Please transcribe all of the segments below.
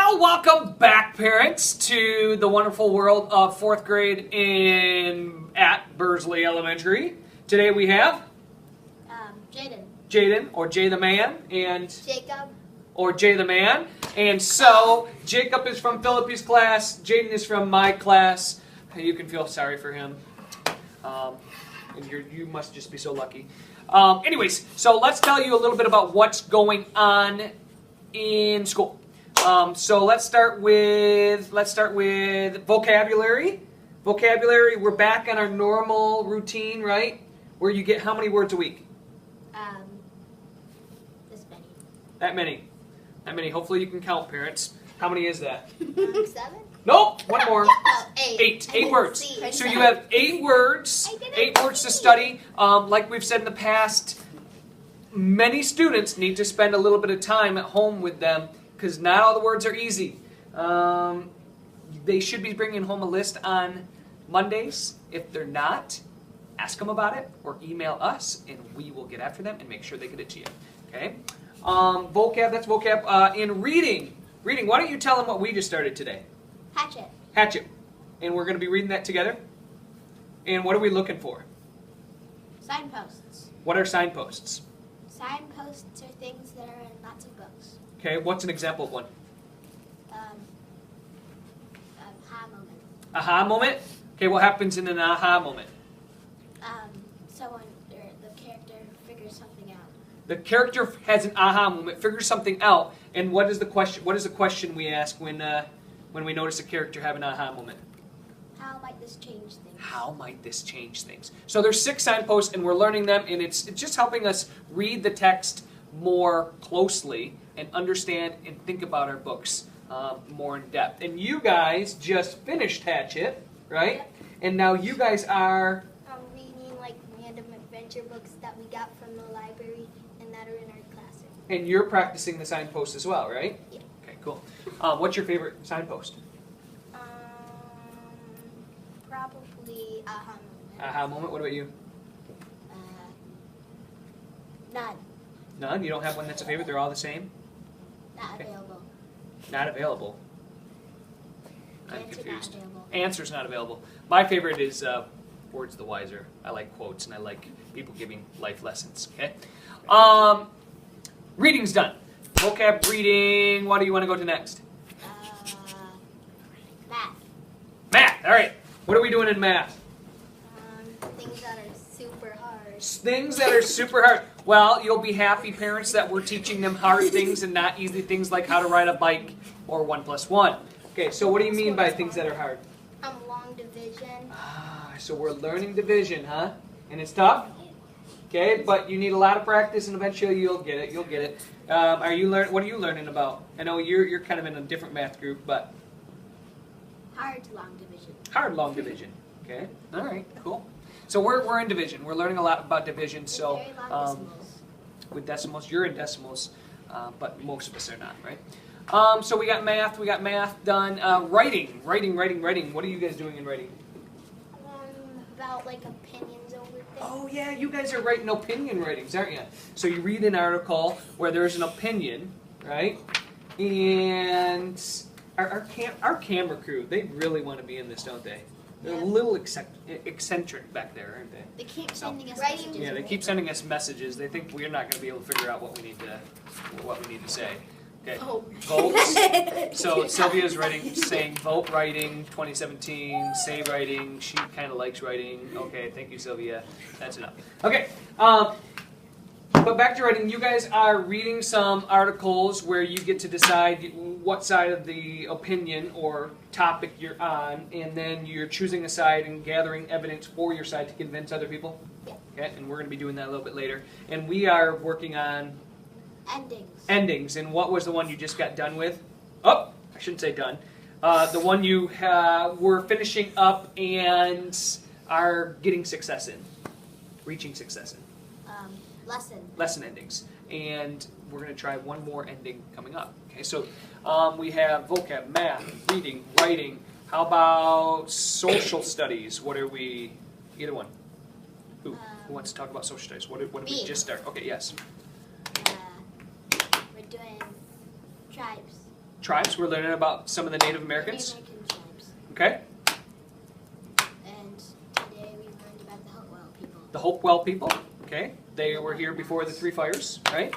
Well, welcome back, parents, to the wonderful world of fourth grade at Bursley Elementary. Today we have Jaden, or Jay the Man, and Jacob, or Jay the Man. And so Jacob is from Philippe's class. Jaden is from my class. You can feel sorry for him, and you must just be so lucky. Anyways, so let's tell you a little bit about what's going on in school. So let's start with vocabulary. Vocabulary. We're back on our normal routine, right? Where you get how many words a week? This many. That many. That many. Hopefully you can count, parents. How many is that? 7? Nope. One more. Oh, 8. 8 words. So you have 8 words. 8 words to study. Like we've said in the past, many students need to spend a little bit of time at home with them because not all the words are easy. They should be bringing home a list on Mondays. If they're not, ask them about it or email us, and we will get after them and make sure they get it to you. Okay? Vocab, that's vocab. In reading, why don't you tell them what we just started today? Hatchet. Hatchet. And we're going to be reading that together. And what are we looking for? Signposts. What are signposts? Signposts are things that are in lots of books. Okay, what's an example of one? Aha moment. Aha moment? Okay, what happens in an aha moment? Someone or the character figures something out. The character has an aha moment, figures something out, and what is the question? What is the question we ask when we notice a character have an aha moment? How might this change things? How might this change things? So there's 6 signposts, and we're learning them, and it's just helping us read the text more closely and understand and think about our books more in depth. And you guys just finished Hatchet, right? Yep. And now you guys are Reading like random adventure books that we got from the library and that are in our classroom. and you're practicing the signpost as well, right? Yeah. Okay, cool. What's your favorite signpost? Probably aha moment. Aha moment. What about you? None. None? You don't have one that's a favorite? They're all the same? Not Okay. available. Not available. I'm Answer confused. not available. Answer's not available. My favorite is Words the Wiser. I like quotes and I like people giving life lessons. Okay. Reading's done. Vocab reading. What do you want to go to next? Math. Math. All right. What are we doing in math? Things that are super hard. Things that are super hard. Well, you'll be happy, parents, that we're teaching them hard things and not easy things like how to ride a bike or 1 + 1. Okay, so what do you mean by things that are hard? Long division. So we're learning division, huh? And it's tough? Okay, but you need a lot of practice and eventually you'll get it. You'll get it. What are you learning about? I know you're kind of in a different math group, but Hard long division. hard long division. Okay. All right, cool. So we're in division. We're learning a lot about division. So Very long decimals. with decimals, you're in decimals, but most of us are not, right? So we got math done. Writing. What are you guys doing in writing? About like opinions over things. Oh yeah, you guys are writing opinion writings, aren't you? So you read an article where there's an opinion, right? And our camera crew, they really want to be in this, don't they? They're a little eccentric back there, aren't they? They keep sending us Yeah, messages. they keep sending us messages. They think we're not going to be able to figure out what we need to say. Okay. Oh. Votes. So Sylvia's saying vote writing 2017, say writing. She kind of likes writing. Okay, thank you, Sylvia. That's enough. Okay. But back to writing, you guys are reading some articles where you get to decide what side of the opinion or topic you're on, and then you're choosing a side and gathering evidence for your side to convince other people. Yeah. Okay, and we're going to be doing that a little bit later. And we are working on endings. And what was the one you just got done with? Oh, I shouldn't say done. The one you were finishing up and are getting success in, reaching success in. Lesson endings. And we're going to try one more ending coming up. Okay, so we have vocab, math, reading, writing. How about social studies? What are we? Either one. Who wants to talk about social studies? What did we just start? Okay, yes. We're doing tribes. tribes. We're learning about some of the Native Americans. Native American tribes. Okay. And today we learned about the Hopewell people. The Hopewell people. Okay. They were here before the Three Fires, right?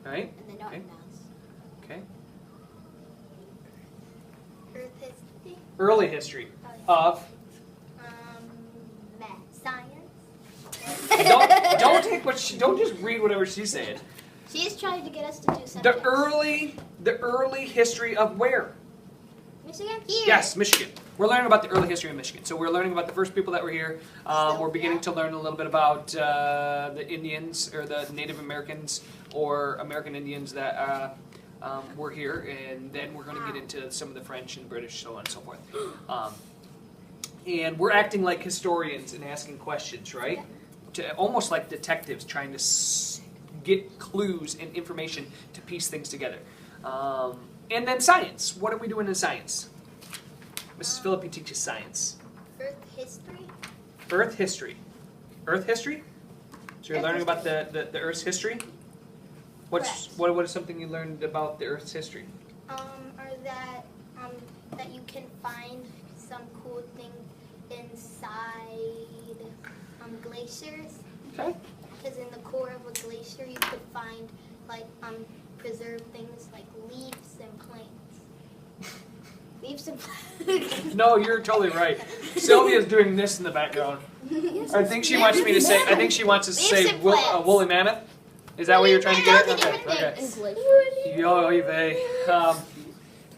Right. And the Norton Okay. Mounds. Okay. Earth history. Early history Oh, yeah. of. Math. Science. Don't take what don't just read whatever she's saying. She's trying to get us to do something. The early history of where? Michigan? Here. Yes, Michigan. We're learning about the early history of Michigan. So we're learning about the first people that were here. We're beginning to learn a little bit about the Indians or the Native Americans or American Indians that were here, and then we're going to get into some of the French and British, so on and so forth. And we're acting like historians and asking questions, right? Almost like detectives trying to get clues and information to piece things together. And then science. What are we doing in science? Mrs. Philippi teaches science. Earth history. Earth history. Earth history? So you're Earth learning about history. the Earth's history? Correct. What is something you learned about the Earth's history? Or that you can find some cool thing inside glaciers. Okay. Because in the core of a glacier, you could find preserved things like leaves and plants. Leaves and plants. No, you're totally right. Sylvia's doing this in the background. I think she wants me to say. I think she wants us to Leaves say and plants. woolly mammoth. Is that what you're trying to get at? Woolly Okay. mammoth. Okay. Yo, vey.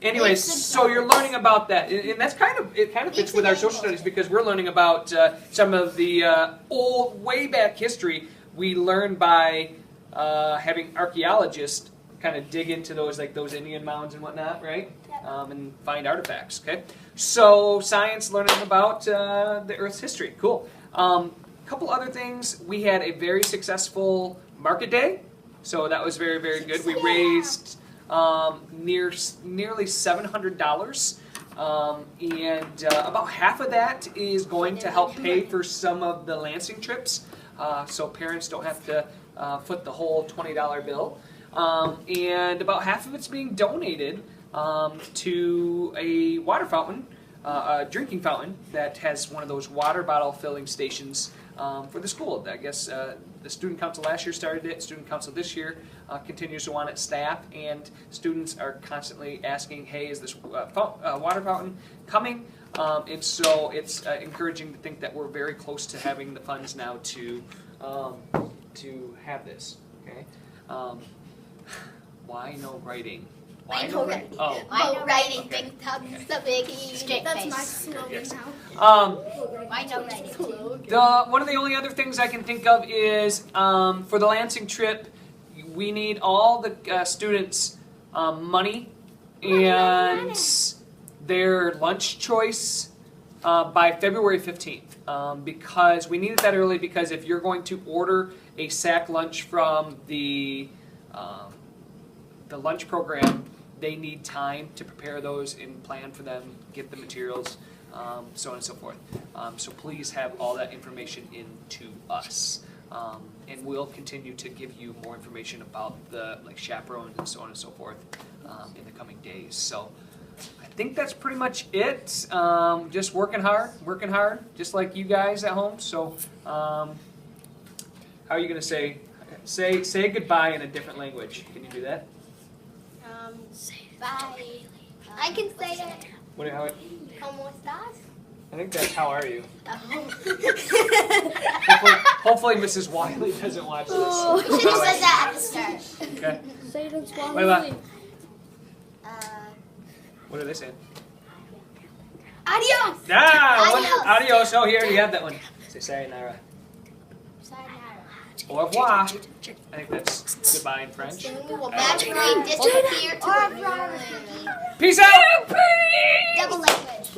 Anyways, so you're learning about that, and that's kind of fits with our social studies because we're learning about some of the old, way back history we learned by having archaeologists kind of dig into those Indian mounds and whatnot, right? Yep. And find artifacts. Okay, so science, learning about the Earth's history. Cool. Couple other things. We had a very successful market day, so that was very, very good. We raised nearly $700, and about half of that is going to help pay for some of the Lansing trips, so parents don't have to foot the whole $20 bill. And about half of it's being donated to a water fountain, a drinking fountain that has one of those water bottle filling stations for the school. I guess the student council last year started it. Student council this year continues to want it. Staff and students are constantly asking, "Hey, is this water fountain coming?" And so it's encouraging to think that we're very close to having the funds now to have this. Okay. Why no writing? Why no writing? Oh. Why no writing? Okay. Big thumbs, the biggie. Straight That's face. my slogan Yes. now. Why no writing? One of the only other things I can think of is for the Lansing trip, we need all the students' money and their lunch choice by February 15th because we need it that early because if you're going to order a sack lunch from the lunch program, they need time to prepare those and plan for them, get the materials, so on and so forth. So please have all that information in to us. And we'll continue to give you more information about the chaperones and so on and so forth in the coming days. So I think that's pretty much it. Just working hard, just like you guys at home. So how are you going to say goodbye in a different language? Can you do that? Bye. I can say it. ¿Cómo estás? I think that's how are you. Hopefully Mrs. Wiley doesn't watch this. You should have said that at the start. Okay. Say it in Swahili. What are they saying? Adios. Ah, adios. Oh, here you have that one. Say sayonara. Sayonara. Au revoir. I think that's goodbye in French. Soon we will magically disappear to a new Peace out. double language.